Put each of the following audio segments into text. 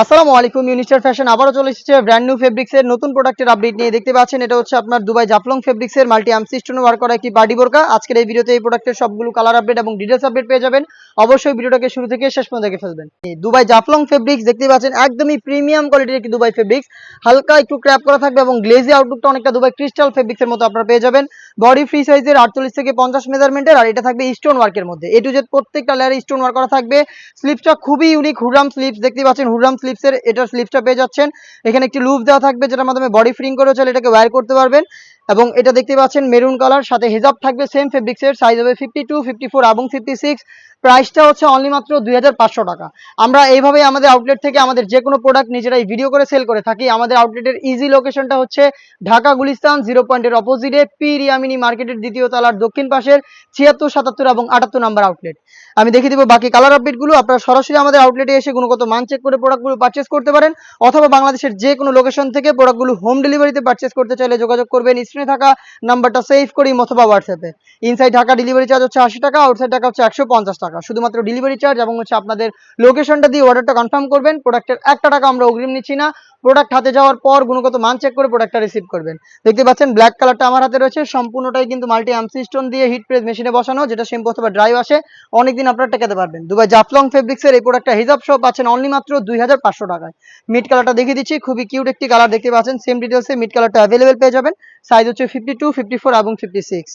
আসসালামু আলাইকুম। ইউনিস্টার ফ্যাশন আবারও চলে এসেছে ব্র্যান্ড নিউ ফেব্রিক্স এর নতুন প্রোডাক্টের আপডেট নিয়ে। দেখতে পাচ্ছেন এটা হচ্ছে আপনার দুবাই জাফলং ফেব্রিক্স এর মাল্টি আমসি স্টোন ওয়ার্ক করা একটি বাডি বোরকা। আজকের এই ভিডিওতে এই প্রোডাক্টের সবগুলো কালার আপডেট এবং ডিটেইলস আপডেট পেয়ে যাবেন। অবশ্যই ভিডিওটাকে শুরু থেকে শেষ পর্যন্ত দেখে ফেলবেন। দুবাই জাফলং ফেব্রিক্স দেখতে পাচ্ছেন একদমই প্রিমিয়াম কোয়ালিটির একটি দুবাই ফেব্রিক্স। হালকা একটু ক্র্যাপ করা থাকবে এবং গ্লেজি আউটলুকটা অনেকটা দুবাই ক্রিস্টাল ফেব্রিক্স এর মতো আপনারা পেয়ে যাবেন। বডি ফ্রি সাইজের 48 থেকে 50 মেজারমেন্টের, আর এটা থাকবে স্টোন ওয়ার্কের মধ্যে। এ টু জেড প্রত্যেকটা লেয়ারে স্টোন ওয়ার্ক করা থাকবে। স্লিপসটা খুবই ইউনিক হুররাম স্লিপস দেখতে পাচ্ছেন। হুররাম স্লিপসের এটার স্লিপসটা পেয়ে যাচ্ছেন। এখানে একটি লুপ দেওয়া থাকবে যেটার মাধ্যমে বডি ফ্রিং করে চাইলে এটাকে ওয়্যার করতে পারবেন। এবং এটা দেখতে পাচ্ছেন মেরুন কালার, সাথে হিজাব থাকবে সেম ফেব্রিক্সের। সাইজ হবে 52, 54 এবং 56। প্রাইসটা হচ্ছে অনলি মাত্র 2500 টাকা। আমরা এইভাবে আমাদের আউটলেট থেকে আমাদের যে কোনো প্রোডাক্ট নিজেরাই ভিডিও করে সেল করে থাকি। আমাদের আউটলেটের ইজি লোকেশনটা হচ্ছে ঢাকা গুলিস্তান 0 পয়েন্টের অপোজিটে পি রিয়ামিনি মার্কেটের দ্বিতীয় তলার দক্ষিণ পাশের 76, 77 এবং 78 নাম্বার আউটলেট। আমি দেখিয়ে দিব বাকি কালার আপডেটগুলো। আপনারা সরাসরি আমাদের আউটলেটে এসে গুণগত মান চেক করে প্রোডাক্টগুলো পারচেস করতে পারেন, অথবা বাংলাদেশের যে কোনো লোকেশন থেকে প্রোডাক্টগুলো হোম ডেলিভারিতে পারচেস করতে চাইলে যোগাযোগ করবেন স্ক্রিনে থাকা নাম্বারটা সেভ করি অথবা হোয়াটসঅ্যাপে। ইনসাইড ঢাকা ডেলিভারি চার্জ হচ্ছে 80 টাকা, আউটসাইড ঢাকা হচ্ছে 150 টাকা। শুধুমাত্র ডেলিভারি চার্জ এবং হচ্ছে আপনাদের লোকেশনটা দিয়ে অর্ডারটা কনফার্ম করবেন। প্রোডাক্টের 1 টাকা আমরা অগ্রিম নিচ্ছি না। প্রোডাক্ট হাতে যাওয়ার পর গুণগত মান চেক করে প্রোডাক্টটা রিসিভ করবেন। দেখতে পাচ্ছেন ব্ল্যাক কালারটা আমার হাতে রয়েছে, সম্পূর্ণটাই কিন্তু মাল্টি আমসি স্টোন দিয়ে হিট প্রেস মেশিনে বসানো, যেটা শ্যাম্পু অথবা ড্রাই আসে অনেকদিন আপনারা টেকাতে পারবেন। দুবাই জাফলং ফেব্রিক্সের এই প্রোডাক্টটা হিজাব সহ পাচ্ছেন অনলি মাত্র 2500 টাকায়। মিড কালারটা দেখিয়ে দিচ্ছি, খুবই কিউট একটি কালার দেখতে পাচ্ছেন। সেম ডিটেলসে মিড কালারটা অ্যাভেলেবেল পেয়ে যাবেন। সাইজ হচ্ছে 52, 54 এবং 56।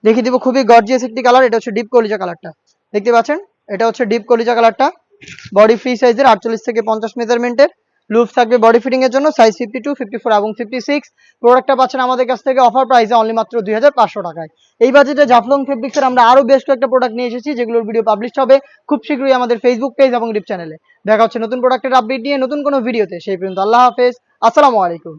দেখিয়ে দিব খুবই গর্জিয়াস একটি কালার। এটা হচ্ছে ডিপ কলিজা কালারটা দেখতে পাচ্ছেন। এটা হচ্ছে ডিপ কলিজা কালারটা। বডি ফ্রি সাইজের 48 থেকে 50 মেজারমেন্টের। লুপস থাকবে বডি ফিটিং এর জন্য। সাইজ 52, 54 এবং 56। প্রোডাক্টটা পাচ্ছেন আমাদের কাছ থেকে অফার প্রাইসে অনলি মাত্র 2500 টাকায়। এই বাজেটে জাফলং ফেব্রিক্সের আমরা আরো বেশ কয়েকটা প্রোডাক্ট নিয়ে এসেছি, যেগুলোর ভিডিও পাবলিশ হবে খুব শীঘ্রই আমাদের ফেসবুক পেজ এবং ইউটিউব চ্যানেলে। দেখা হচ্ছে নতুন প্রোডাক্টের আপডেট নিয়ে নতুন কোনো ভিডিওতে। সেই পর্যন্ত আল্লাহ হাফেজ, আসসালামু আলাইকুম।